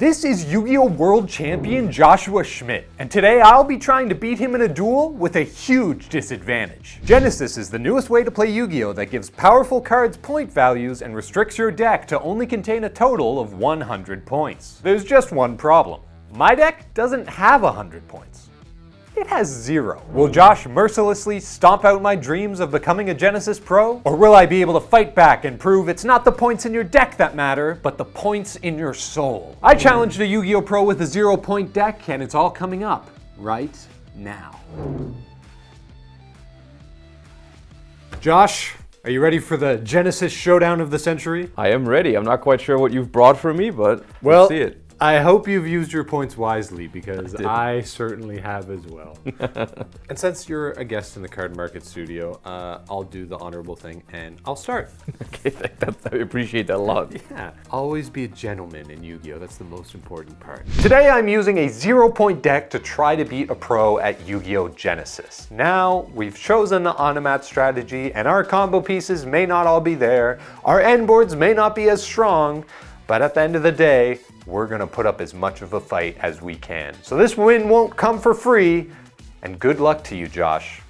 This is Yu-Gi-Oh! World Champion Joshua Schmidt, and today I'll be trying to beat him in a duel with a huge disadvantage. Genesys is the newest way to play Yu-Gi-Oh! That gives powerful cards point values and restricts your deck to only contain a total of 100 points. There's just one problem. My deck doesn't have 100 points. It has 0. Will Josh mercilessly stomp out my dreams of becoming a Genesys Pro? Or will I be able to fight back and prove it's not the points in your deck that matter, but the points in your soul? I challenged a Yu-Gi-Oh! Pro with a 0-point deck, and it's all coming up right now. Josh, are you ready for the Genesys showdown of the century? I am ready. I'm not quite sure what you've brought for me, but let's see it. I hope you've used your points wisely, because I certainly have as well. And since you're a guest in the Cardmarket studio, I'll do the honorable thing and I'll start. Okay, I appreciate that a lot. Yeah, always be a gentleman in Yu-Gi-Oh! That's the most important part. Today I'm using a 0-point deck to try to beat a pro at Yu-Gi-Oh! Genesys. Now, we've chosen the on-a-mat strategy, and our combo pieces may not all be there, our end boards may not be as strong, but at the end of the day, we're gonna put up as much of a fight as we can. So this win won't come for free, and good luck to you, Josh.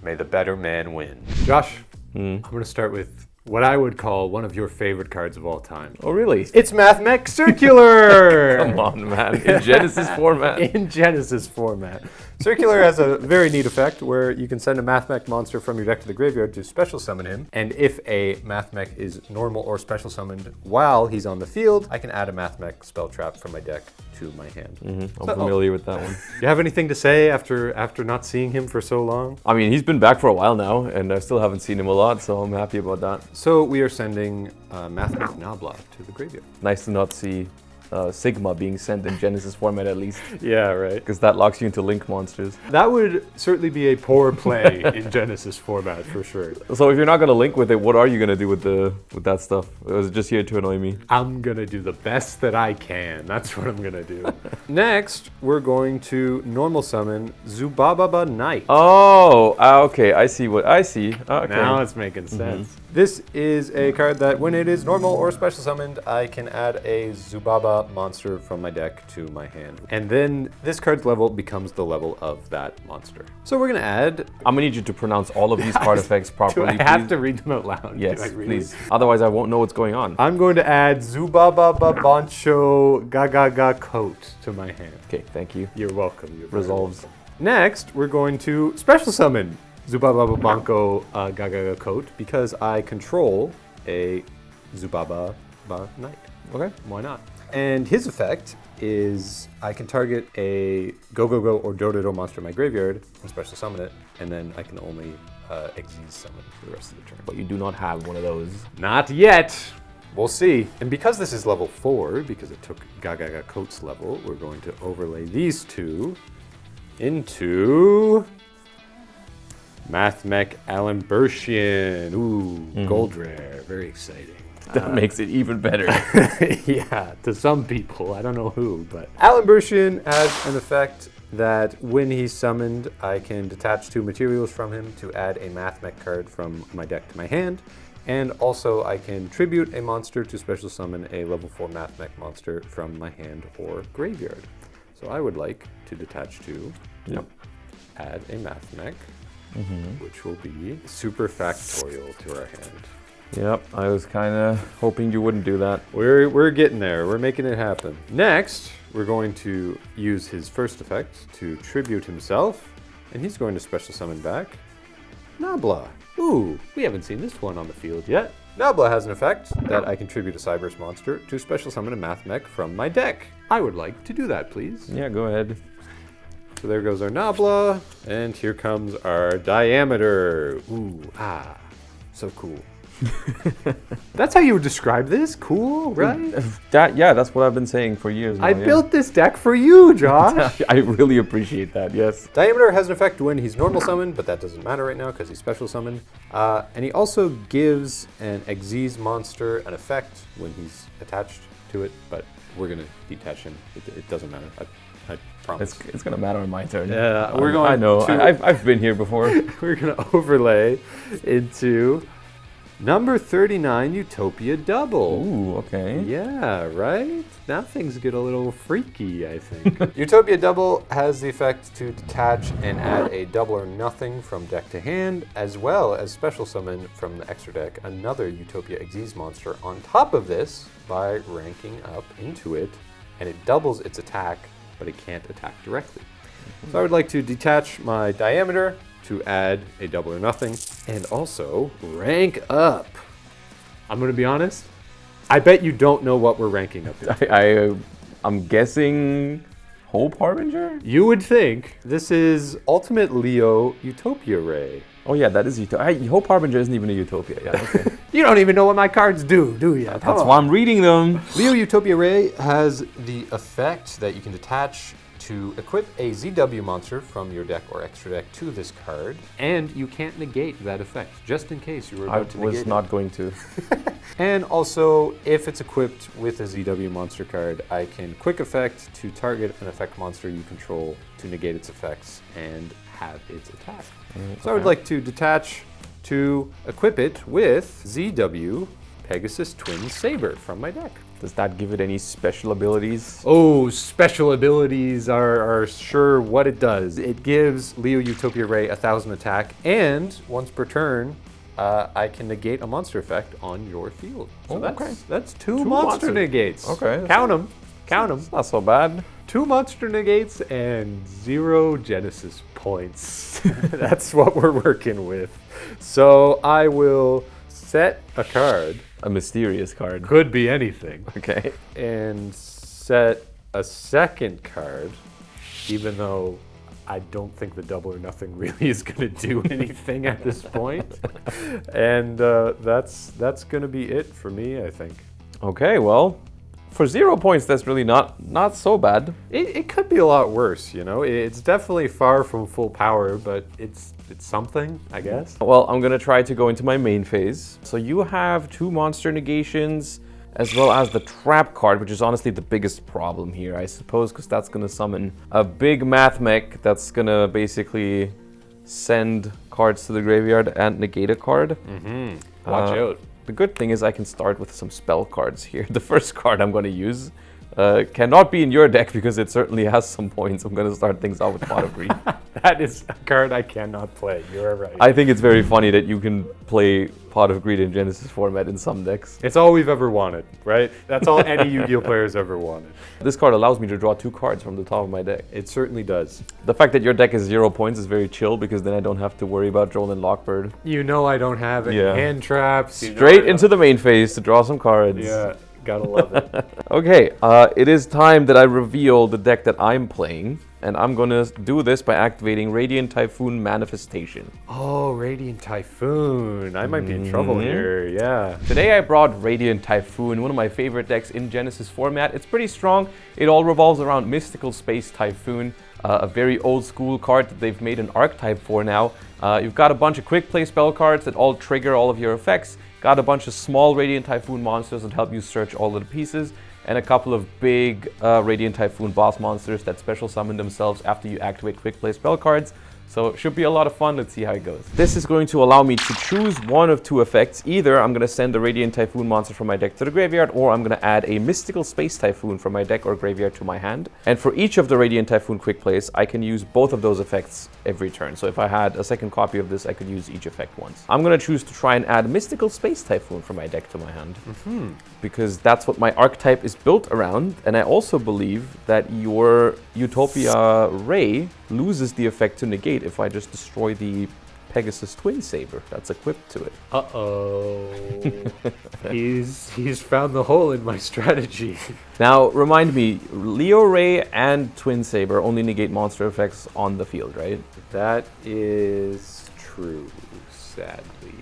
May the better man win. Josh, I'm gonna start with what I would call one of your favorite cards of all time. Oh, really? It's Mathmech Circular! Come on, man. In Genesys format. In Genesys format. Circular has a very neat effect where you can send a Mathmech monster from your deck to the graveyard to special summon him. And if a Mathmech is normal or special summoned while he's on the field, I can add a Mathmech spell trap from my deck to my hand. I'm familiar with that one. You have anything to say after not seeing him for so long? I mean, he's been back for a while now, and I still haven't seen him a lot, so I'm happy about that. So we are sending Mathmech Nabla to the graveyard. Nice to not see Sigma being sent in Genesys format at least. Yeah, right. Because that locks you into Link monsters. That would certainly be a poor play in Genesys format for sure. So if you're not gonna link with it, what are you gonna do with that stuff? Or is it just here to annoy me? I'm gonna do the best that I can. That's what I'm gonna do. Next, we're going to normal summon Zubababa Knight. Oh, okay. I see what I see. Okay. Now it's making sense. This is a card that when it is normal or special summoned, I can add a Zubaba monster from my deck to my hand. And then this card's level becomes the level of that monster. So we're gonna add... I'm gonna need you to pronounce all of these card effects properly, Do I have to read them out loud? Yes, please. Otherwise I won't know what's going on. I'm going to add Zubaba Bancho Gagaga Coat to my hand. Okay, thank you. You're welcome. You're Resolves. welcome. Next, we're going to special summon Zubaba Banco Gagaga Coat because I control a Zubaba Knight. Okay. Why not? And his effect is I can target a Go or Dodo monster in my graveyard and special summon it, and then I can only Xyz summon for the rest of the turn. But you do not have one of those. Not yet. We'll see. And because this is level 4, because it took Gagaga Coat's level, we're going to overlay these two into Mathmech Alimbertian. Ooh, gold rare. Very exciting. That makes it even better. Yeah, to some people. I don't know who, but Alimbertian has an effect that when he's summoned, I can detach 2 materials from him to add a Mathmech card from my deck to my hand. And also I can tribute a monster to special summon a level 4 Mathmech monster from my hand or graveyard. So I would like to detach 2, add a Mathmech, which will be super factorial to our hand. Yep, I was kind of hoping you wouldn't do that. We're getting there. We're making it happen. Next, we're going to use his first effect to tribute himself, and he's going to special summon back Nabla. Ooh, we haven't seen this one on the field yet. Nabla has an effect that I can tribute a Cyberse monster to special summon a Mathmech from my deck. I would like to do that, please. Yeah, go ahead. So there goes our Nabla, and here comes our Diameter. Ooh, so cool. That's how you would describe this? Cool, right? Yeah, that's what I've been saying for years now. I built this deck for you, Josh. I really appreciate that, yes. Diameter has an effect when he's normal summoned, but that doesn't matter right now because he's special summoned. And he also gives an Xyz monster an effect when he's attached to it, but we're going to detach him. It doesn't matter. I promise. It's going to matter on my turn. Yeah, we're going I know. I've been here before. We're going to overlay into Number 39, Utopia Double. Ooh, okay. Yeah, right? Now things get a little freaky, I think. Utopia Double has the effect to detach and add a double or nothing from deck to hand, as well as special summon from the extra deck another Utopia Xyz monster on top of this by ranking up into it, and it doubles its attack, but it can't attack directly. So I would like to detach my Diameter to add a double or nothing, and also rank up. I'm gonna be honest, I bet you don't know what we're ranking up to. I'm guessing Hope Harbinger? You would think this is Ultimate Leo Utopia Ray. Oh yeah, that is Utopia. Hope Harbinger isn't even a Utopia. Yeah, okay. You don't even know what my cards do you? That's why I'm reading them. Leo Utopia Ray has the effect that you can detach to equip a ZW monster from your deck or extra deck to this card, and you can't negate that effect, just in case you were about to negate it. I was not going to. And also, if it's equipped with a ZW monster card, I can quick effect to target an effect monster you control to negate its effects and have its attack. So I would like to detach to equip it with ZW Pegasus Twin Saber from my deck. Does that give it any special abilities? Oh, special abilities are sure what it does. It gives Leo Utopia Ray 1,000 attack, and once per turn, I can negate a monster effect on your field. So that's two monster negates. Okay. Count them. Count them. Not so bad. 2 monster negates and 0 Genesis points. That's what we're working with. So I will set a card. A mysterious card. Could be anything. Okay. And set a second card, even though I don't think the double or nothing really is going to do anything at this point. And that's going to be it for me, I think. Okay, well, for 0 points, that's really not so bad. It could be a lot worse, you know? It's definitely far from full power, but it's something, I guess. Well, I'm gonna try to go into my main phase. So you have 2 monster negations, as well as the trap card, which is honestly the biggest problem here, I suppose, because that's gonna summon a big math mech that's gonna basically send cards to the graveyard and negate a card. Watch out. The good thing is I can start with some spell cards here. The first card I'm gonna use cannot be in your deck because it certainly has some points. I'm gonna start things out with Pot of Greed. That is a card I cannot play. You're right. I think it's very funny that you can play Pot of Greed in Genesis format in some decks. It's all we've ever wanted, right? That's all any Yu-Gi-Oh players ever wanted. This card allows me to draw 2 cards from the top of my deck. It certainly does. The fact that your deck is 0 points is very chill because then I don't have to worry about Droll Lockbird. You know I don't have any hand traps. Straight into the main phase to draw some cards. Yeah, gotta love it. Okay, it is time that I reveal the deck that I'm playing. And I'm gonna do this by activating Radiant Typhoon Manifestation. Oh, Radiant Typhoon. I might be in trouble here, yeah. Today I brought Radiant Typhoon, one of my favorite decks in Genesis format. It's pretty strong. It all revolves around Mystical Space Typhoon, a very old school card that they've made an archetype for now. You've got a bunch of quick play spell cards that all trigger all of your effects. Got a bunch of small Radiant Typhoon monsters that help you search all of the pieces. And a couple of big Radiant Typhoon boss monsters that special summon themselves after you activate quick play spell cards. So it should be a lot of fun. Let's see how it goes. This is going to allow me to choose one of 2 effects. Either I'm going to send a Radiant Typhoon monster from my deck to the graveyard, or I'm going to add a Mystical Space Typhoon from my deck or graveyard to my hand. And for each of the Radiant Typhoon quick plays, I can use both of those effects every turn. So if I had a second copy of this, I could use each effect once. I'm going to choose to try and add Mystical Space Typhoon from my deck to my hand. Because that's what my archetype is built around. And I also believe that your Utopia Ray loses the effect to negate if I just destroy the Pegasus Twin Saber that's equipped to it. Uh-oh. He's found the hole in my strategy. Now, remind me, Leo Ray and Twin Saber only negate monster effects on the field, right? That is true, sadly.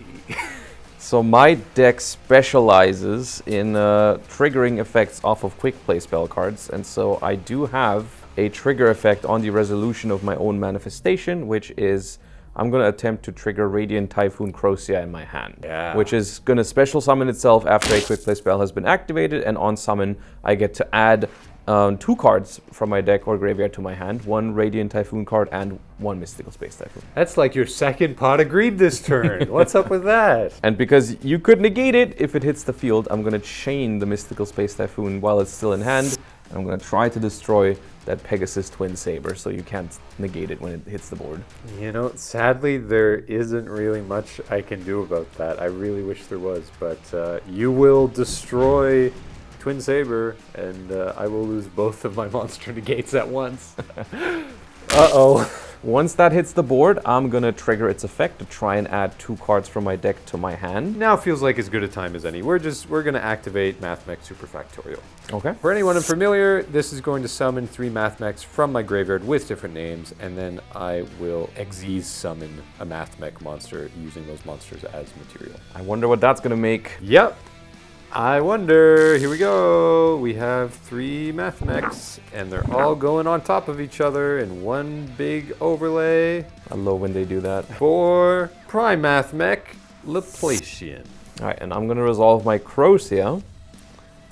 So my deck specializes in triggering effects off of quick play spell cards, and so I do have a trigger effect on the resolution of my own manifestation, which is I'm going to attempt to trigger Radiant Typhoon Crocia in my hand, which is going to special summon itself after a quick play spell has been activated, and on summon I get to add 2 cards from my deck or graveyard to my hand, 1 Radiant Typhoon card and 1 Mystical Space Typhoon. That's like your second pot of greed this turn. What's up with that? And because you could negate it if it hits the field, I'm going to chain the Mystical Space Typhoon while it's still in hand. And I'm going to try to destroy that Pegasus Twin Saber so you can't negate it when it hits the board. You know, sadly, there isn't really much I can do about that. I really wish there was, but you will destroy Twin Saber, and I will lose both of my monster negates at once. Uh-oh. Once that hits the board, I'm going to trigger its effect to try and add 2 cards from my deck to my hand. Now feels like as good a time as any. We're going to activate Mathmech Superfactorial. Okay. For anyone unfamiliar, this is going to summon 3 Mathmechs from my graveyard with different names, and then I will Xyz summon a Mathmech monster using those monsters as material. I wonder what that's going to make. Yep. I wonder. Here we go. We have 3 Mathmechs, and they're all going on top of each other in one big overlay. I love when they do that. For Prime Mathmech, Laplacian. All right, and I'm going to resolve my Crocea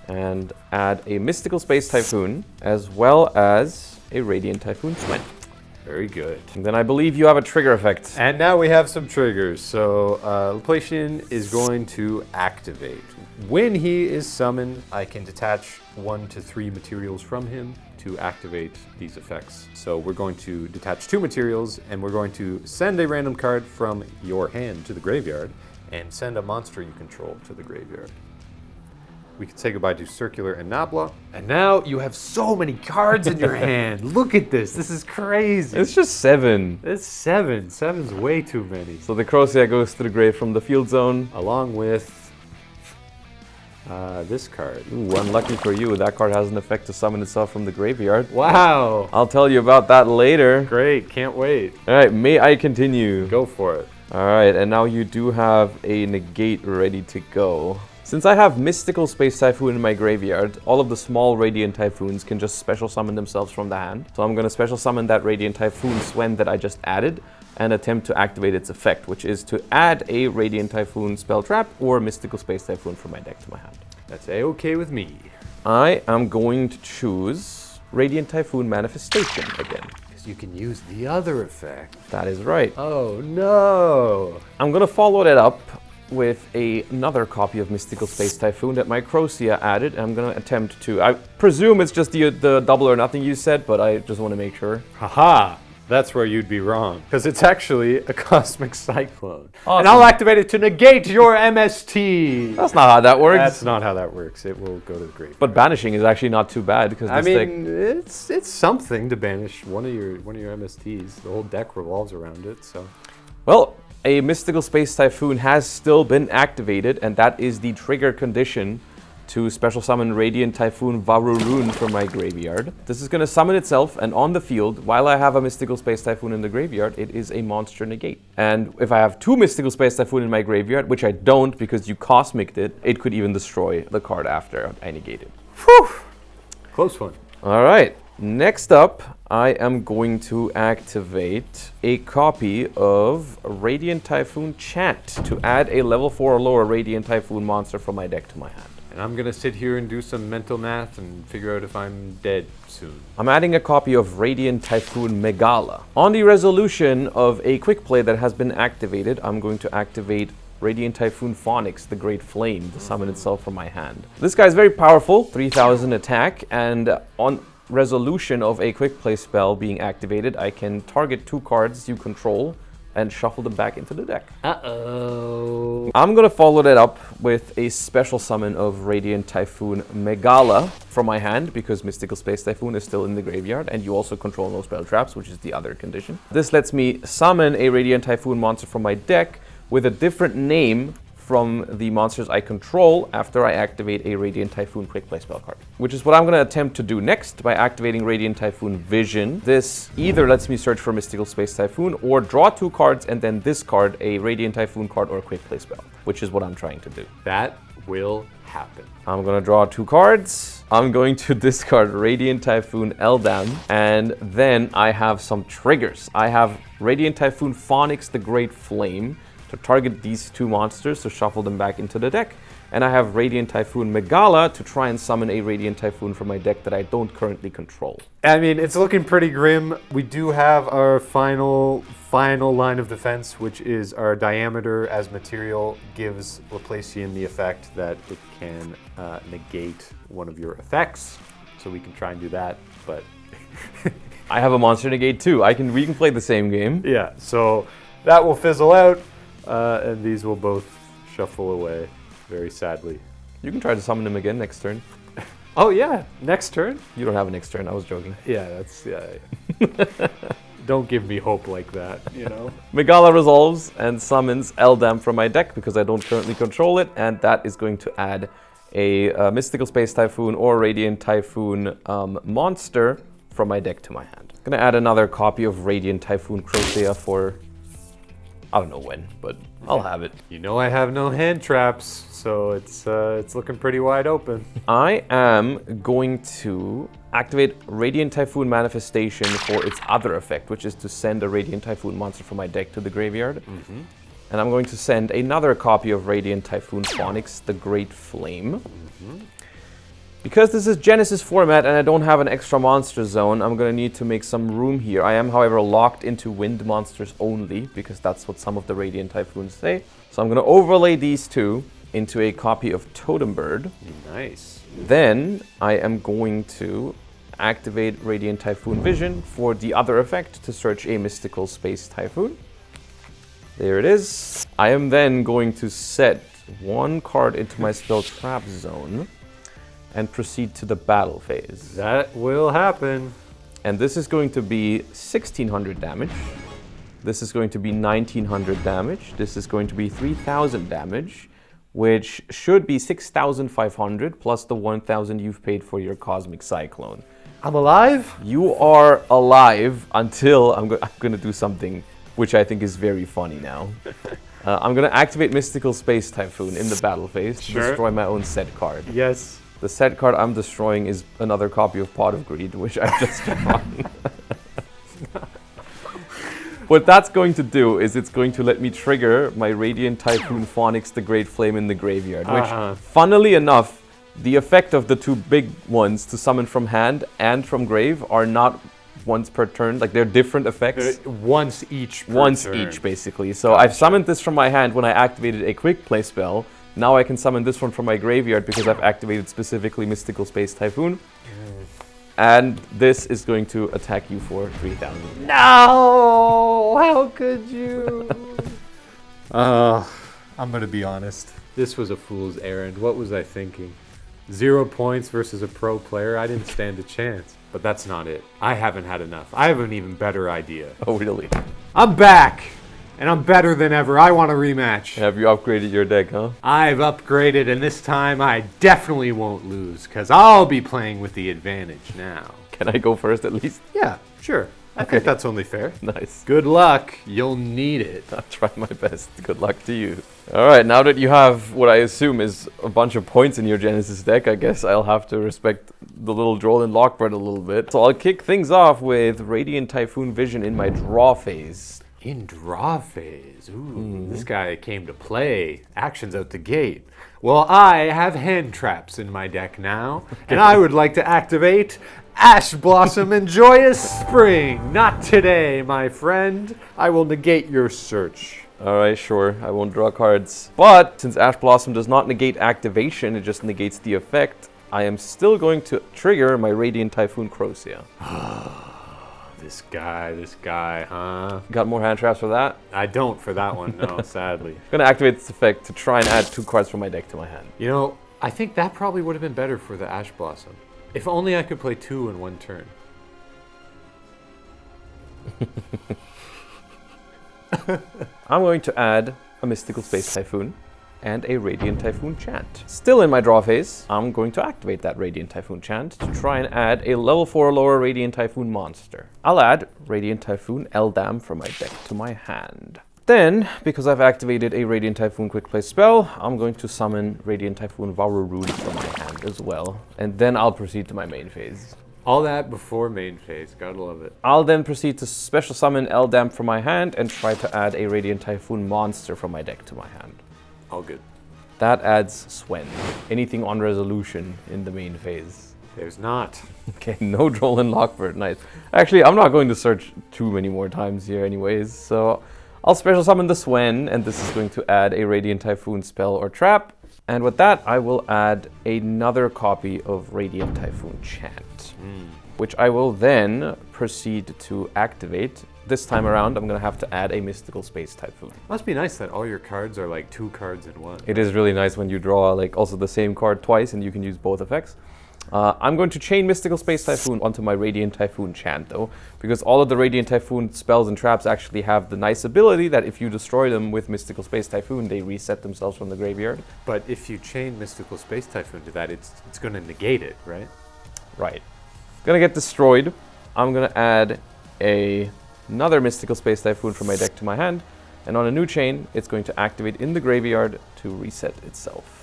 and add a Mystical Space Typhoon as well as a Radiant Typhoon Twin. Very good. And then I believe you have a trigger effect. And now we have some triggers. So Laplacian is going to activate. When he is summoned, I can detach 1 to 3 materials from him to activate these effects. So we're going to detach 2 materials, and we're going to send a random card from your hand to the graveyard and send a monster you control to the graveyard. We can say goodbye to Circular and Nabla. And now you have so many cards in your hand. Look at this. This is crazy. It's just 7. It's 7. 7's way too many. So the Crocea goes to the grave from the field zone. Along with this card. Ooh, unlucky for you. That card has an effect to summon itself from the graveyard. Wow. I'll tell you about that later. Great. Can't wait. All right, may I continue? Go for it. All right, and now you do have a negate ready to go. Since I have Mystical Space Typhoon in my graveyard, all of the small Radiant Typhoons can just special summon themselves from the hand. So I'm going to special summon that Radiant Typhoon Swen that I just added and attempt to activate its effect, which is to add a Radiant Typhoon Spell Trap or Mystical Space Typhoon from my deck to my hand. That's A-okay with me. I am going to choose Radiant Typhoon Manifestation again. Because you can use the other effect. That is right. Oh, no. I'm going to follow that up with another copy of Mystical Space Typhoon that my Crocea added. I'm going to attempt to... I presume it's just the double or nothing you said, but I just want to make sure. Haha. That's where you'd be wrong. Because it's actually a Cosmic Cyclone. Awesome. And I'll activate it to negate your MST. That's not how that works. That's not how that works. It will go to the grave. But banishing is actually not too bad because this deck... it's something to banish one of your MSTs. The whole deck revolves around it, so... Well, a Mystical Space Typhoon has still been activated, and that is the trigger condition to special summon Radiant Typhoon Varurun from my graveyard. This is going to summon itself, and on the field, while I have a Mystical Space Typhoon in the graveyard, it is a monster negate. And if I have 2 Mystical Space Typhoon in my graveyard, which I don't because you cosmicked it, it could even destroy the card after I negate it. Whew! Close one. All right. Next up, I am going to activate a copy of Radiant Typhoon Chant to add a level 4 or lower Radiant Typhoon monster from my deck to my hand. And I'm going to sit here and do some mental math and figure out if I'm dead soon. I'm adding a copy of Radiant Typhoon Megala. On the resolution of a quick play that has been activated, I'm going to activate Radiant Typhoon Phonix, the Great Flame, to summon itself from my hand. This guy is very powerful, 3000 attack, and on resolution of a quick play spell being activated, I can target 2 cards you control and shuffle them back into the deck. Uh-oh. I'm going to follow that up with a special summon of Radiant Typhoon Megala from my hand because Mystical Space Typhoon is still in the graveyard and you also control no spell traps, which is the other condition. This lets me summon a Radiant Typhoon monster from my deck with a different name from the monsters I control after I activate a Radiant Typhoon quick play spell card, which is what I'm going to attempt to do next by activating Radiant Typhoon Vision. This either lets me search for Mystical Space Typhoon or draw 2 cards and then discard a Radiant Typhoon card or a quick play spell, which is what I'm trying to do. That will happen. I'm going to draw 2 cards. I'm going to discard Radiant Typhoon Eldam, and then I have some triggers. I have Radiant Typhoon Phonix, the Great Flame, to target these 2 monsters to shuffle them back into the deck. And I have Radiant Typhoon Megala to try and summon a Radiant Typhoon from my deck that I don't currently control. I mean, it's looking pretty grim. We do have our final line of defense, which is our diameter as material gives Laplacian the effect that it can negate one of your effects. So we can try and do that, but... I have a monster negate too. We can play the same game. Yeah, so that will fizzle out, and these will both shuffle away, very sadly. You can try to summon him again next turn. Oh yeah, next turn? You don't have a next turn, I was joking. Yeah, that's... Don't give me hope like that, you know? Megala resolves and summons Eldam from my deck because I don't currently control it, and that is going to add a Mystical Space Typhoon or Radiant Typhoon monster from my deck to my hand. I'm gonna add another copy of Radiant Typhoon Crocea for... I don't know when, but I'll have it. You know I have no hand traps, so it's looking pretty wide open. I am going to activate Radiant Typhoon Manifestation for its other effect, which is to send a Radiant Typhoon monster from my deck to the graveyard. And I'm going to send another copy of Radiant Typhoon Phonix, the Great Flame. Because this is Genesis format and I don't have an extra monster zone, I'm going to need to make some room here. I am, however, locked into wind monsters only, because that's what some of the Radiant Typhoons say. So I'm going to overlay these two into a copy of Totem Bird. Nice. Then I am going to activate Radiant Typhoon Vision for the other effect to search a Mystical Space Typhoon. There it is. I am then going to set one card into my spell trap zone and proceed to the battle phase. That will happen. And this is going to be 1600 damage. This is going to be 1900 damage. This is going to be 3000 damage, which should be 6500 plus the 1000 you've paid for your Cosmic Cyclone. I'm alive? You are alive until I'm going to do something which I think is very funny now. I'm going to activate Mystical Space Typhoon in the battle phase to destroy my own set card. Yes. The set card I'm destroying is another copy of Pot of Greed, which I've just drawn. What that's going to do is it's going to let me trigger my Radiant Typhoon Phonix, the Great Flame in the graveyard, which, funnily enough, the effect of the two big ones to summon from hand and from grave are not once per turn. Like, they're different effects. Once each per Once turn. each, basically. So I've summoned this from my hand when I activated a quick play spell. Now I can summon this one from my graveyard because I've activated specifically Mystical Space Typhoon. And this is going to attack you for 3000. No! How could you? I'm gonna be honest. This was a fool's errand. What was I thinking? 0 points versus a pro player? I didn't stand a chance. But that's not it. I haven't had enough. I have an even better idea. Oh, really? I'm back! And I'm better than ever. I want a rematch. Have you upgraded your deck, huh? I've upgraded, and this time I definitely won't lose, because I'll be playing with the advantage now. Can I go first at least? Yeah, sure. I think that's only fair. Nice. Good luck. You'll need it. I'll try my best. Good luck to you. All right, now that you have what I assume is a bunch of points in your Genesis deck, I guess I'll have to respect the little Droll and Lockbird a little bit. So I'll kick things off with Radiant Typhoon Vision in my draw phase. In draw phase. Ooh, this guy came to play. Action's out the gate. Well, I have hand traps in my deck now, and I would like to activate Ash Blossom and Joyous Spring. Not today, my friend. I will negate your search. All right, sure. I won't draw cards. But since Ash Blossom does not negate activation, it just negates the effect, I am still going to trigger my Radiant Typhoon Crocea. This guy, huh? Got more hand traps for that? I don't for that one, no, sadly. I'm gonna activate this effect to try and add 2 cards from my deck to my hand. You know, I think that probably would have been better for the Ash Blossom. If only I could play 2 in one turn. I'm going to add a Mystical Space Typhoon and a Radiant Typhoon Chant. Still in my draw phase, I'm going to activate that Radiant Typhoon Chant to try and add a level 4 or lower Radiant Typhoon monster. I'll add Radiant Typhoon Eldam from my deck to my hand. Then, because I've activated a Radiant Typhoon Quick Play spell, I'm going to summon Radiant Typhoon Varurun from my hand as well. And then I'll proceed to my main phase. All that before main phase, gotta love it. I'll then proceed to special summon Eldam from my hand and try to add a Radiant Typhoon monster from my deck to my hand. All good. That adds Swen. Anything on resolution in the main phase? There's not. Okay, no Droll Lockbird, nice. Actually, I'm not going to search too many more times here anyways, so I'll special summon the Swen, and this is going to add a Radiant Typhoon spell or trap. And with that, I will add another copy of Radiant Typhoon Chant, which I will then proceed to activate. This time around, I'm going to have to add a Mystical Space Typhoon. Must be nice that all your cards are like 2 cards in one. It is really nice when you draw like also the same card twice and you can use both effects. I'm going to chain Mystical Space Typhoon onto my Radiant Typhoon Chant though, because all of the Radiant Typhoon spells and traps actually have the nice ability that if you destroy them with Mystical Space Typhoon, they reset themselves from the graveyard. But if you chain Mystical Space Typhoon to that, it's going to negate it, right? Right. Gonna get destroyed. I'm gonna add another Mystical Space Typhoon from my deck to my hand, and on a new chain, it's going to activate in the graveyard to reset itself.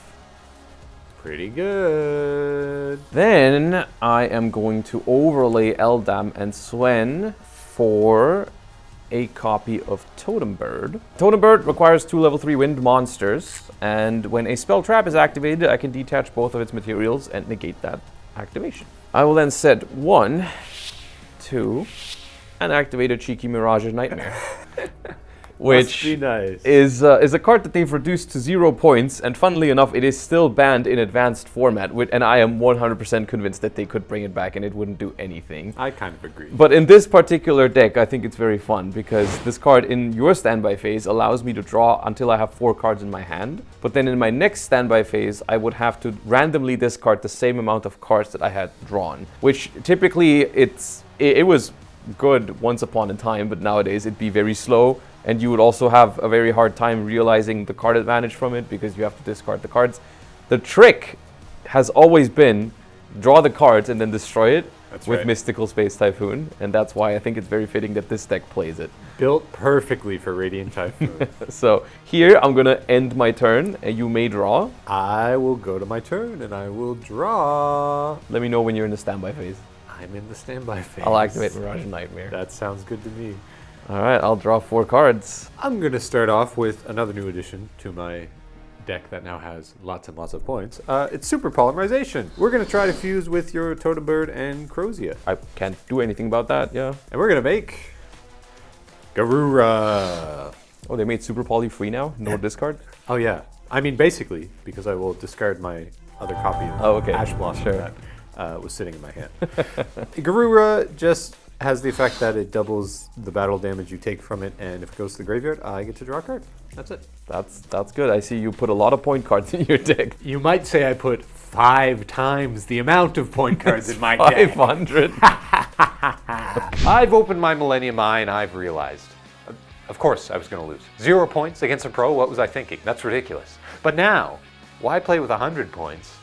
Pretty good. Then I am going to overlay Eldam and Swen for a copy of Totem Bird. Totem Bird requires 2 level 3 wind monsters, and when a spell trap is activated, I can detach both of its materials and negate that activation. I will then set 1, 2, and activate a Cheeky Mirage of Nightmare. Which nice. is a card that they've reduced to 0 points, and funnily enough, it is still banned in advanced format, and I am 100% convinced that they could bring it back and it wouldn't do anything. I kind of agree. But in this particular deck, I think it's very fun, because this card in your standby phase allows me to draw until I have 4 cards in my hand, but then in my next standby phase, I would have to randomly discard the same amount of cards that I had drawn, which typically it was good once upon a time, but nowadays it'd be very slow. And you would also have a very hard time realizing the card advantage from it because you have to discard the cards. The trick has always been draw the cards and then destroy it with Mystical Space Typhoon. And that's why I think it's very fitting that this deck plays it. Built perfectly for Radiant Typhoon. So here I'm going to end my turn and you may draw. I will go to my turn and I will draw. Let me know when you're in the standby phase. I'm in the standby phase. I'll activate Mirage Nightmare. That sounds good to me. All right, I'll draw 4 cards. I'm going to start off with another new addition to my deck that now has lots and lots of points. It's Super Polymerization. We're going to try to fuse with your Totem Bird and Crozia. I can't do anything about that, yeah. And we're going to make Garura. Oh, they made Super Poly free now? No discard? Oh, yeah. I mean, basically, because I will discard my other copy of Ash Blossom that was sitting in my hand. Garura just has the effect that it doubles the battle damage you take from it, and if it goes to the graveyard, I get to draw a card. That's it. That's good. I see you put a lot of point cards in your deck. You might say I put 5 times the amount of point cards in my deck. 500. I've opened my Millennium Eye and I've realized, of course I was going to lose. 0 points against a pro, what was I thinking? That's ridiculous. But now, why play with 100 points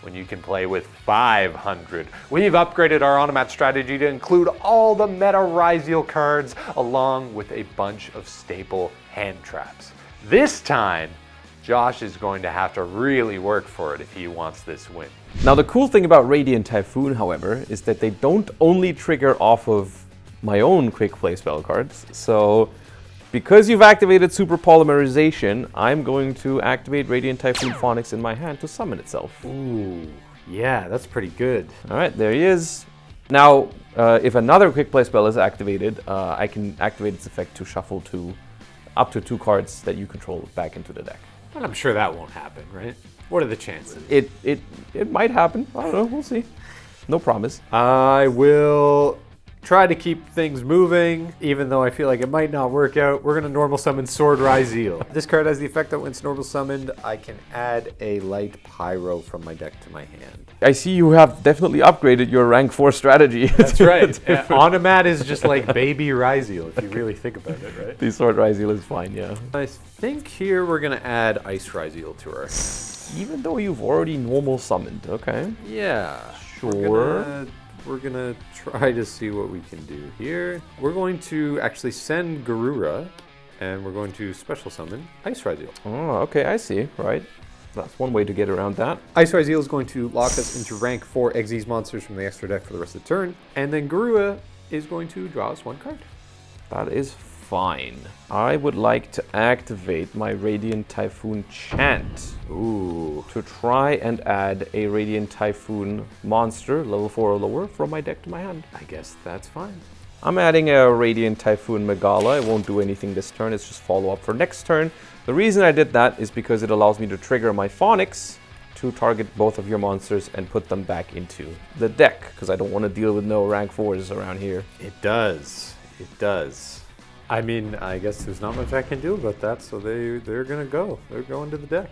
when you can play with 500? We've upgraded our Automat strategy to include all the meta Ryziel cards along with a bunch of staple hand traps. This time, Josh is going to have to really work for it if he wants this win. Now the cool thing about Radiant Typhoon, however, is that they don't only trigger off of my own quick play spell cards. So because you've activated Super Polymerization, I'm going to activate Radiant Typhoon Phonics in my hand to summon itself. Ooh, yeah, that's pretty good. All right, there he is. Now, if another quick play spell is activated, I can activate its effect to shuffle up to 2 cards that you control back into the deck. And I'm sure that won't happen, right? What are the chances? It might happen. I don't know. We'll see. No promise. I will try to keep things moving, even though I feel like it might not work out. We're going to normal summon Sword Ryziel. This card has the effect that when it's normal summoned, I can add a light pyro from my deck to my hand. I see you have definitely upgraded your rank 4 strategy. That's right. Automat is just like baby Ryziel, if you really think about it, right? The Sword Ryziel is fine, yeah. I think here we're going to add Ice Ryziel to our... Even though you've already normal summoned, okay. Yeah. Sure. We're gonna try to see what we can do here. We're going to actually send Garura, and we're going to special summon Ice Ryziel. Oh, okay, I see, right. That's one way to get around that. Ice Ryziel is going to lock us into rank 4 Xyz monsters from the extra deck for the rest of the turn, and then Garura is going to draw us 1 card. That is fine. I would like to activate my Radiant Typhoon Chant. Ooh. To try and add a Radiant Typhoon monster, level 4 or lower, from my deck to my hand. I guess that's fine. I'm adding a Radiant Typhoon Megala. It won't do anything this turn, it's just follow up for next turn. The reason I did that is because it allows me to trigger my Phonics to target both of your monsters and put them back into the deck, because I don't want to deal with no rank 4s around here. It does. It does. I mean, I guess there's not much I can do about that, so they're gonna go. They're going to the deck.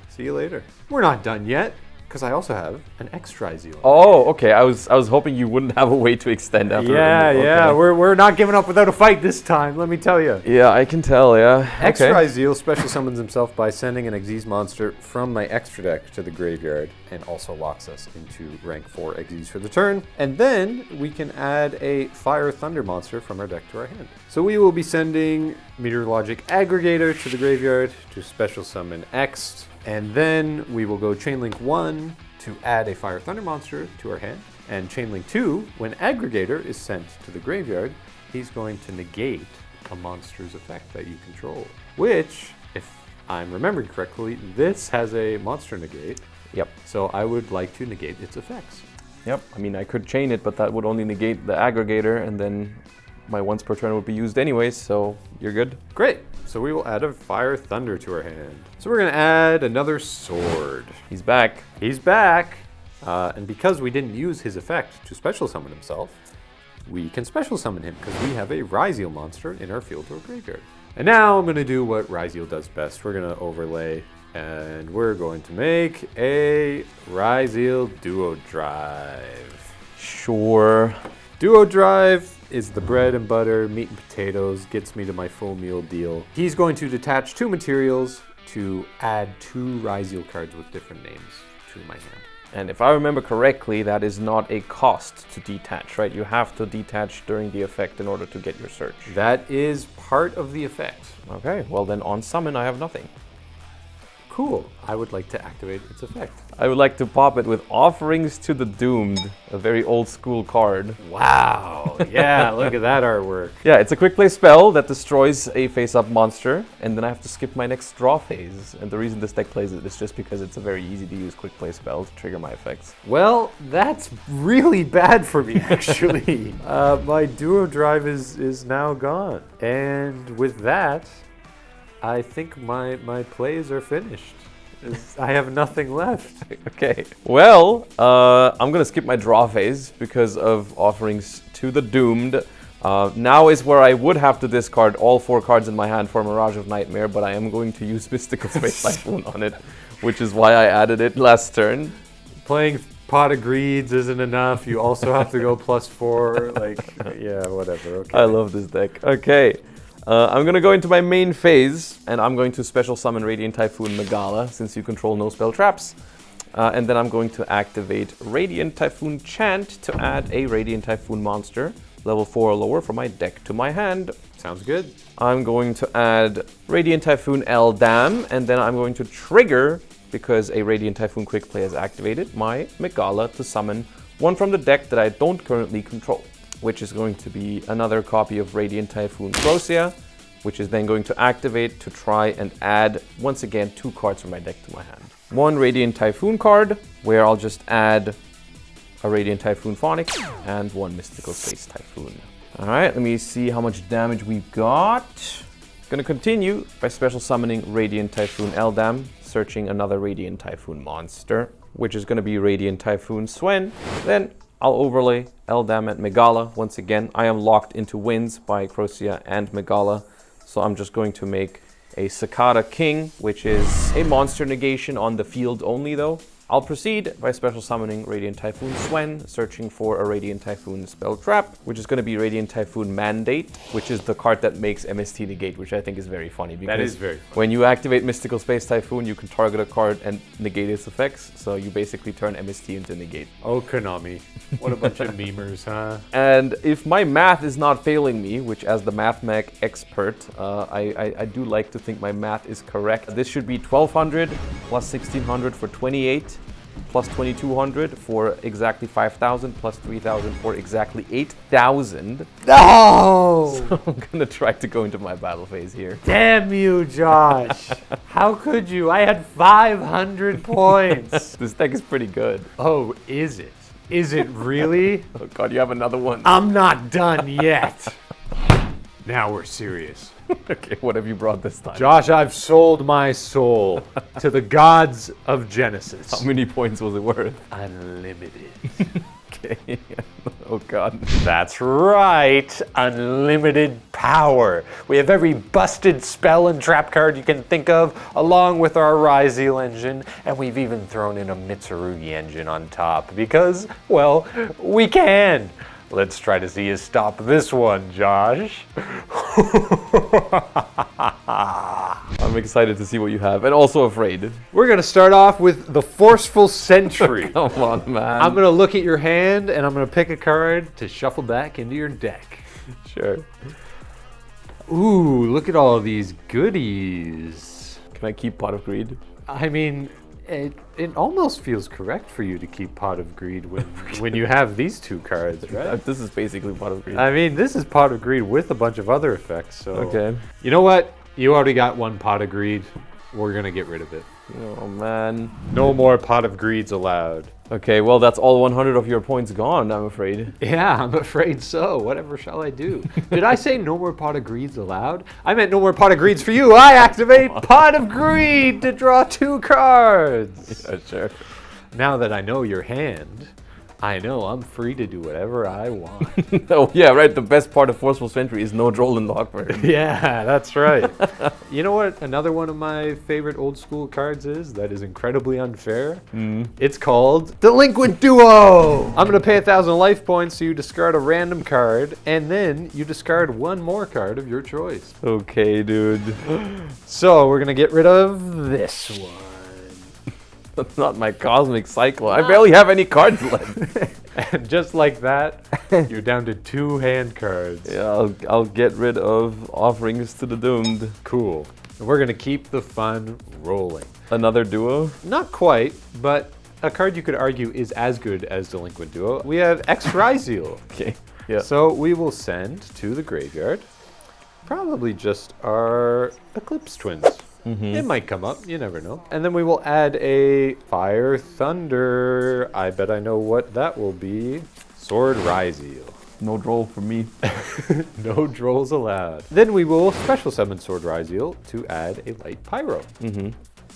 See you later. We're not done yet, because I also have an extra Zeal. Oh, okay. I was hoping you wouldn't have a way to extend after. Yeah. We're not giving up without a fight this time, let me tell you. Yeah, I can tell, yeah. Extra Zeal special summons himself by sending an Xyz monster from my extra deck to the graveyard and also locks us into rank 4 Xyz for the turn. And then we can add a Fire Thunder monster from our deck to our hand. So we will be sending Meteorologic Aggregator to the graveyard to special summon X. And then we will go Chainlink 1 to add a Fire Thunder monster to our hand. And Chainlink 2, when Aggregator is sent to the graveyard, he's going to negate a monster's effect that you control. Which, if I'm remembering correctly, this has a monster negate. Yep. So I would like to negate its effects. Yep. I mean, I could chain it, but that would only negate the Aggregator, and then my once per turn would be used anyways, so you're good. Great. So we will add a Fire Thunder to our hand. So we're going to add another Sword. He's back. He's back. And because we didn't use his effect to special summon himself, we can special summon him because we have a Ryzeal monster in our field or graveyard. And now I'm going to do what Ryzeal does best. We're going to overlay, and we're going to make a Ryzeal Duo Drive. Sure. Duo Drive is the bread and butter, meat and potatoes, gets me to my full meal deal. He's going to detach 2 materials to add 2 Ryzeal cards with different names to my hand. And if I remember correctly, that is not a cost to detach, right? You have to detach during the effect in order to get your search. That is part of the effect. Okay, well then on summon I have nothing. Cool. I would like to activate its effect. I would like to pop it with Offerings to the Doomed, a very old school card. Wow. Yeah, look at that artwork. Yeah, it's a quick play spell that destroys a face-up monster, and then I have to skip my next draw phase. And the reason this deck plays it is just because it's a very easy to use quick play spell to trigger my effects. Well, that's really bad for me, actually. My Duo Drive is now gone. And with that, I think my plays are finished. I have nothing left. Okay. Well, I'm going to skip my draw phase because of Offerings to the Doomed. Now is where I would have to discard all 4 cards in my hand for Mirage of Nightmare, but I am going to use Mystical Space Typhoon on it, which is why I added it last turn. Playing Pot of Greeds isn't enough. You also have to go +4. Like, yeah, whatever. Okay. I love this deck. Okay. I'm going to go into my main phase, and I'm going to special summon Radiant Typhoon Megala, since you control no spell traps. And then I'm going to activate Radiant Typhoon Chant to add a Radiant Typhoon monster, level 4 or lower, from my deck to my hand. Sounds good. I'm going to add Radiant Typhoon Eldam, and then I'm going to trigger, because a Radiant Typhoon Quick Play is activated, my Megala to summon one from the deck that I don't currently control, which is going to be another copy of Radiant Typhoon Crocia, which is then going to activate to try and add, once again, 2 cards from my deck to my hand. 1 Radiant Typhoon card, where I'll just add a Radiant Typhoon Phonics, and 1 Mystical Space Typhoon. Alright, let me see how much damage we've got. Gonna continue by special summoning Radiant Typhoon Eldam, searching another Radiant Typhoon monster, which is gonna be Radiant Typhoon Swen. Then I'll overlay Eldam and Megala. Once again, I am locked into wins by Crocia and Megala, so I'm just going to make a Cicada King, which is a monster negation on the field only though. I'll proceed by special summoning Radiant Typhoon Swen, searching for a Radiant Typhoon spell trap, which is going to be Radiant Typhoon Mandate, which is the card that makes MST negate, which I think is very funny. Because that is very funny. When you activate Mystical Space Typhoon, you can target a card and negate its effects, so you basically turn MST into negate. Oh, Konami. What a bunch of memers, huh? And if my math is not failing me, which as the math mech expert, I do like to think my math is correct. This should be 1200 plus 1600 for 28. plus 2,200 for exactly 5,000, plus 3,000 for exactly 8,000. No! So I'm gonna try to go into my battle phase here. Damn you, Josh. How could you? I had 500 points. This deck is pretty good. Oh, is it? Is it really? Oh god, you have another one. I'm not done yet. Now we're serious. Okay, what have you brought this time? Josh, I've sold my soul to the gods of Genesis. How many points was it worth? Unlimited. Okay. Oh god. That's right, unlimited power. We have every busted spell and trap card you can think of, along with our Ryzeal engine, and we've even thrown in a Mitsurugi engine on top because, well, we can. Let's try to see you stop this one, Josh. I'm excited to see what you have, and also afraid. We're going to start off with the Forceful Sentry. Come on, man. I'm going to look at your hand, and I'm going to pick a card to shuffle back into your deck. Sure. Ooh, look at all these goodies. Can I keep Pot of Greed? I mean, it almost feels correct for you to keep Pot of Greed when you have these two cards, right? This is basically Pot of Greed. I mean, this is Pot of Greed with a bunch of other effects, so... Okay. You know what? You already got one Pot of Greed. We're gonna get rid of it. Oh, man. No more Pot of Greeds allowed. Okay, well, that's all 100 of your points gone, I'm afraid. Yeah, I'm afraid so. Whatever shall I do? Did I say no more Pot of Greeds allowed? I meant no more Pot of Greeds for you. I activate Pot of Greed to draw 2 cards. Yeah, sure. Now that I know your hand, I know I'm free to do whatever I want. Oh, yeah, right. The best part of Forceful Sentry is no Droll and Lockbird. Yeah, that's right. You know what another one of my favorite old school cards is that is incredibly unfair? It's called Delinquent Duo! I'm going to pay 1,000 life points so you discard a random card, and then you discard one more card of your choice. Okay, dude. So we're going to get rid of this one. That's not my Cosmic Cycle. I barely have any cards left. And just like that, you're down to 2 hand cards. Yeah, I'll get rid of Offerings to the Doomed. Cool. And we're going to keep the fun rolling. Another duo? Not quite, but a card you could argue is as good as Delinquent Duo. We have X Ryzeal. Okay, yeah. So we will send to the graveyard probably just our Eclipse Twins. It might come up, you never know. And then we will add a Fire Thunder. I bet I know what that will be. Sword Ryzeal. No Droll for me. No Drolls allowed. Then we will special summon Sword Ryzeal to add a Light Pyro.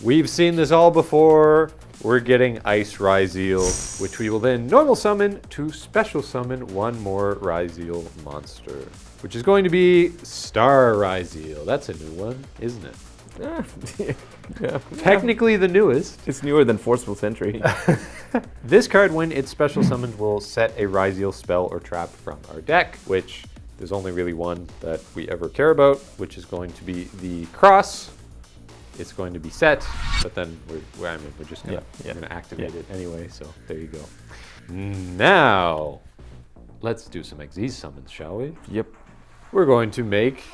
We've seen this all before. We're getting Ice Ryzeal, which we will then normal summon to special summon one more Ryzeal monster, which is going to be Star Ryzeal. That's a new one, isn't it? Yeah. Technically the newest. It's newer than Forceful Sentry. This card, when it's special summoned, will set a Ryzeal spell or trap from our deck, which there's only really one that we ever care about, which is going to be the Cross. It's going to be set, but then we're just gonna, gonna activate it anyway, so there you go. Now, let's do some Xyz summons, shall we? Yep. We're going to make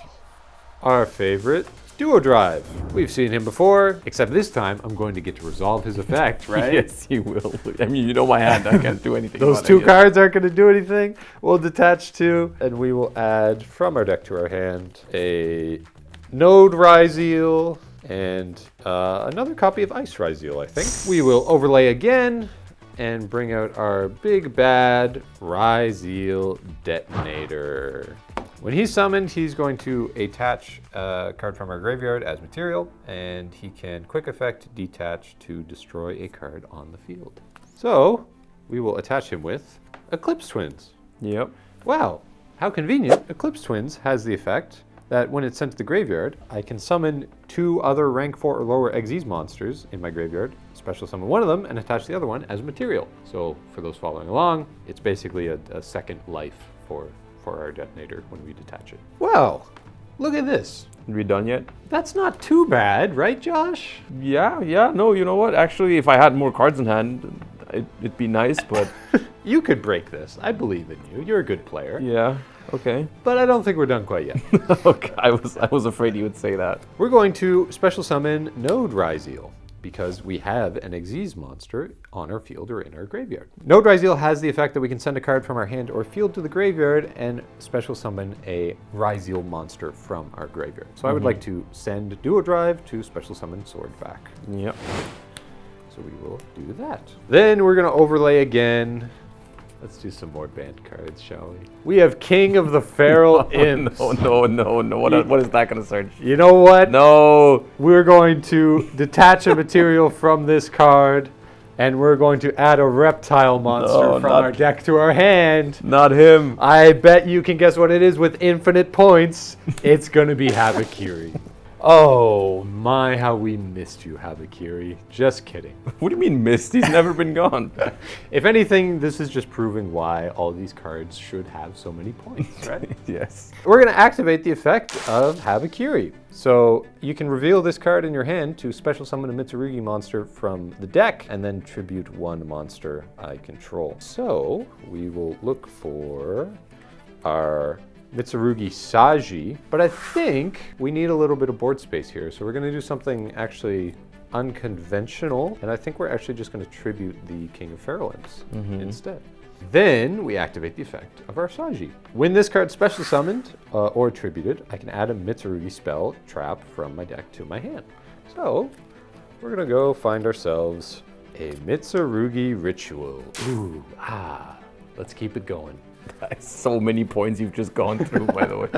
our favorite Duo Drive. We've seen him before, except this time I'm going to get to resolve his effect, right? Yes, you will. I mean, you know my hand. I can't do anything. Those 2 cards aren't going to do anything. We'll detach 2, and we will add from our deck to our hand a Node Ryzeal and another copy of Ice Ryzeal, I think. We will overlay again and bring out our big bad Ryzeal Detonator. When he's summoned, he's going to attach a card from our graveyard as material, and he can quick effect detach to destroy a card on the field. So we will attach him with Eclipse Twins. Yep. Wow, how convenient. Eclipse Twins has the effect that when it's sent to the graveyard, I can summon 2 other rank 4 or lower Xyz monsters in my graveyard, special summon one of them, and attach the other one as material. So for those following along, it's basically a second life for our detonator when we detach it. Wow, look at this. Are we done yet? That's not too bad, right, Josh? Yeah. No, you know what? Actually, if I had more cards in hand, it'd be nice, but... You could break this. I believe in you. You're a good player. Yeah, okay. But I don't think we're done quite yet. Okay, I was afraid you would say that. We're going to special summon Node Ryzeal. because we have an Xyz monster on our field or in our graveyard. Node Ryzeal has the effect that we can send a card from our hand or field to the graveyard and special summon a Ryzeal monster from our graveyard. So I would like to send Duo Drive to special summon Sword back. Yep. So we will do that. Then we're gonna overlay again. Let's do some more banned cards, shall we? We have King of the Feral Imps. No. What is that going to search? You know what? No. We're going to detach a material from this card, and we're going to add a reptile monster from our deck to our hand. Not him. I bet you can guess what it is with infinite points. It's going to be Habakiri. Oh my, how we missed you, Habakiri. Just kidding. What do you mean missed? He's never been gone. If anything, this is just proving why all these cards should have so many points, right? Yes. We're going to activate the effect of Habakiri. So you can reveal this card in your hand to special summon a Mitsurugi monster from the deck and then tribute one monster I control. So we will look for our Mitsurugi Saji, but I think we need a little bit of board space here. So we're going to do something actually unconventional, and I think we're actually just going to tribute the King of Feral Imps instead. Then we activate the effect of our Saji. When this card special summoned or tributed, I can add a Mitsurugi spell trap from my deck to my hand. So we're going to go find ourselves a Mitsurugi Ritual. Ooh, let's keep it going. So many points you've just gone through, by the way.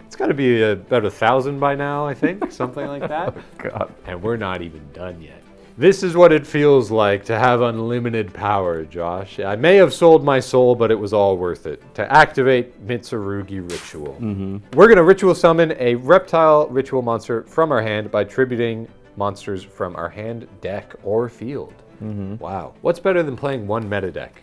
It's got to be about 1,000 by now, I think, something like that. Oh, God. And we're not even done yet. This is what it feels like to have unlimited power, Josh. I may have sold my soul, but it was all worth it. To activate Mitsurugi Ritual. We're going to ritual summon a reptile ritual monster from our hand by tributing monsters from our hand, deck, or field. Wow. What's better than playing one meta deck?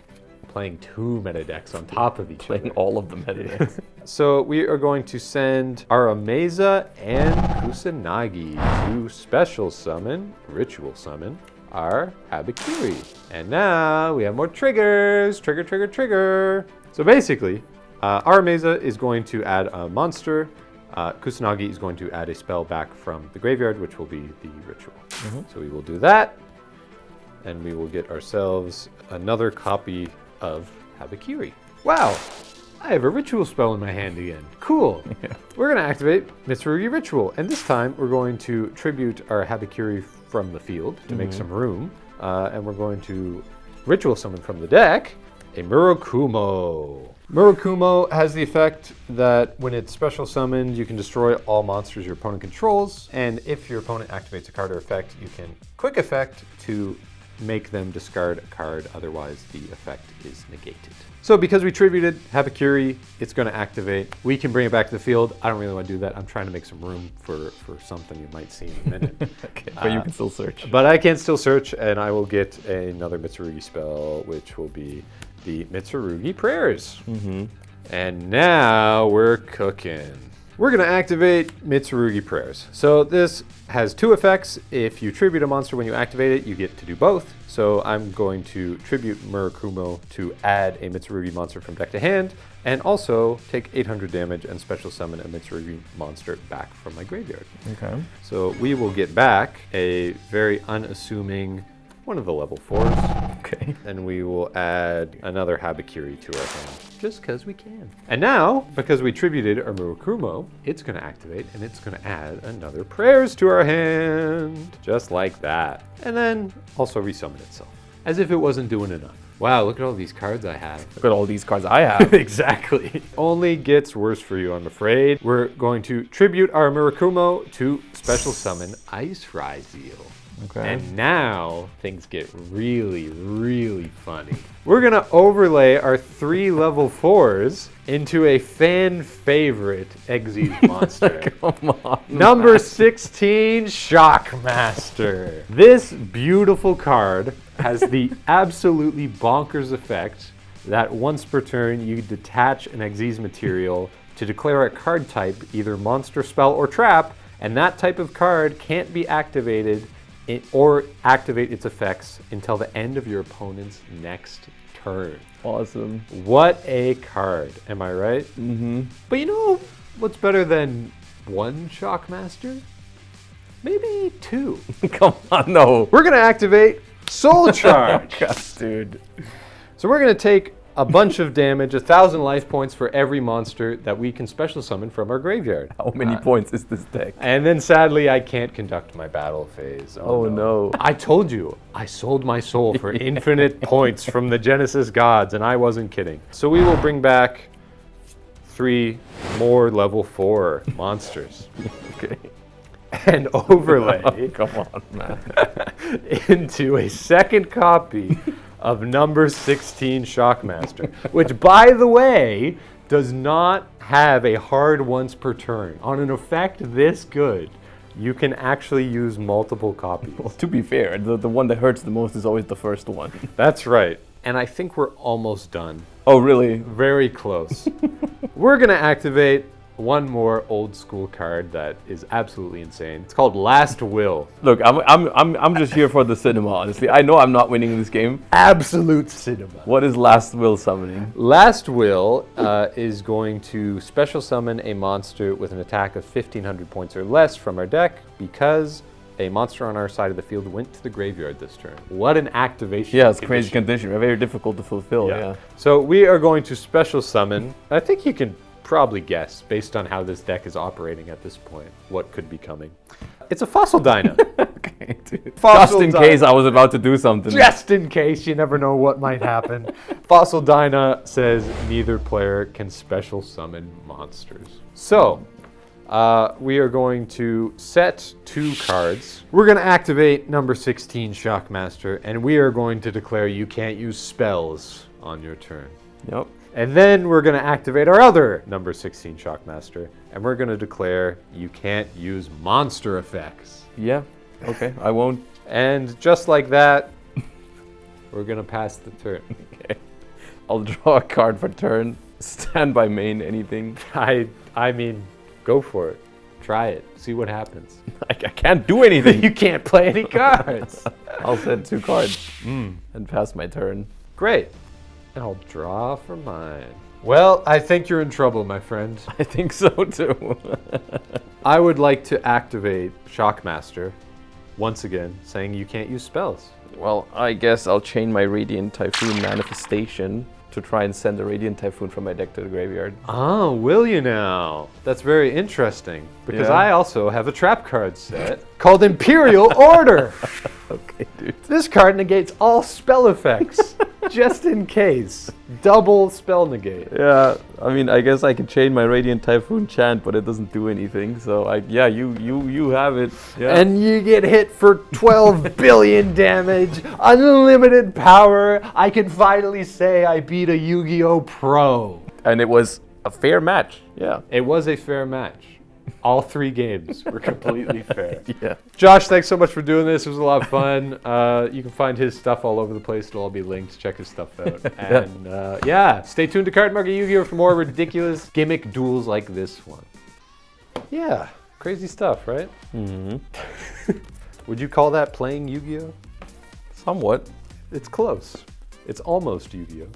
Playing two meta decks on top of each other. Playing all of the meta decks. So we are going to send Arameza and Kusanagi to special summon, ritual summon, our Habakiri. And now we have more triggers. Trigger. So basically, Arameza is going to add a monster. Kusanagi is going to add a spell back from the graveyard, which will be the ritual. So we will do that. And we will get ourselves another copy of Habakiri. Wow, I have a ritual spell in my hand again. Cool. Yeah. We're going to activate Mitsurugi Ritual, and this time we're going to tribute our Habakiri from the field to make some room, and we're going to ritual summon from the deck a Murakumo. Murakumo has the effect that when it's special summoned, you can destroy all monsters your opponent controls, and if your opponent activates a card or effect, you can quick effect to make them discard a card, otherwise the effect is negated. So because we tributed Habakiri, it's going to activate. We can bring it back to the field. I don't really want to do that. I'm trying to make some room for something you might see in a minute. Okay, but you can still search. But I can still search, and I will get another Mitsurugi spell, which will be the Mitsurugi Prayers. And now we're cooking. We're going to activate Mitsurugi Prayers. So this has two effects. If you tribute a monster when you activate it, you get to do both. So I'm going to tribute Murakumo to add a Mitsurugi monster from deck to hand, and also take 800 damage and special summon a Mitsurugi monster back from my graveyard. Okay. So we will get back a very unassuming one of the level 4s. Okay. And we will add another Habakiri to our hand, just because we can. And now, because we tributed our Murakumo, it's going to activate, and it's going to add another Prayers to our hand, just like that. And then also resummon itself, as if it wasn't doing enough. Wow, look at all these cards I have. Look at all these cards I have. Exactly. Only gets worse for you, I'm afraid. We're going to tribute our Murakumo to special summon Ice Ryzeal. Okay. And now things get really, really funny. We're going to overlay our 3 level 4s into a fan favorite Xyz monster. Come on. Number 16, Shockmaster. This beautiful card has the absolutely bonkers effect that once per turn you detach an Xyz material to declare a card type, either monster, spell, or trap, and that type of card can't be activated or activate its effects until the end of your opponent's next turn. Awesome. What a card, am I right? Mm-hmm. But you know what's better than one Shockmaster? maybe 2. Come on, no. We're going to activate Soul Charge. Gosh, dude. So we're going to take a bunch of damage, 1,000 life points for every monster that we can special summon from our graveyard. How many points is this deck? And then sadly, I can't conduct my battle phase. Oh no. I told you, I sold my soul for infinite points from the Genesis gods, and I wasn't kidding. So we will bring back 3 more level 4 monsters. Okay. And overlay Oh, come on, man. into a second copy of number 16 Shockmaster, which, by the way, does not have a hard once per turn. On an effect this good, you can actually use multiple copies. Well, to be fair, the one that hurts the most is always the first one. That's right. And I think we're almost done. Oh, really? Very close. We're going to activate one more old school card that is absolutely insane. It's called Last Will. Look, I'm just here for the cinema, honestly. I know I'm not winning this game. Absolute cinema. What is Last Will summoning? Last Will is going to special summon a monster with an attack of 1,500 points or less from our deck because a monster on our side of the field went to the graveyard this turn. What an activation. Yeah, it's crazy condition. Very difficult to fulfill, yeah. So we are going to special summon. I think you can probably guess, based on how this deck is operating at this point, what could be coming. It's a Fossil Dyna. Okay, dude. Just in case I was about to do something. Just in case, you never know what might happen. Fossil Dyna says neither player can special summon monsters. So, we are going to set 2 cards. We're going to activate number 16 Shockmaster, and we are going to declare you can't use spells on your turn. Yep. And then we're going to activate our other number 16 Shockmaster, and we're going to declare you can't use monster effects. Yeah, okay, I won't. And just like that, we're going to pass the turn. Okay. I'll draw a card for turn. Stand by main, anything. I mean, go for it. Try it. See what happens. I can't do anything. You can't play any cards. I'll send 2 cards and pass my turn. Great. And I'll draw for mine. Well, I think you're in trouble, my friend. I think so too. I would like to activate Shockmaster once again, saying you can't use spells. Well, I guess I'll chain my Radiant Typhoon manifestation to try and send a Radiant Typhoon from my deck to the graveyard. Oh, will you now? That's very interesting, because Yeah. I also have a trap card set called Imperial Order. Okay, dude. This card negates all spell effects, just in case. Double spell negate. Yeah, I mean, I guess I can chain my Radiant Typhoon chant, but it doesn't do anything. So, yeah, you have it. Yeah. And you get hit for 12 billion damage, unlimited power. I can finally say I beat a Yu-Gi-Oh! Pro. And it was a fair match. Yeah. It was a fair match. All 3 games were completely fair. Yeah. Josh, thanks so much for doing this. It was a lot of fun. You can find his stuff all over the place. It'll all be linked. Check his stuff out. And yeah, stay tuned to Cardmarket Yugioh for more ridiculous gimmick duels like this one. Yeah, crazy stuff, right? Mm-hmm. Would you call that playing Yu-Gi-Oh? Somewhat. It's close. It's almost Yu-Gi-Oh.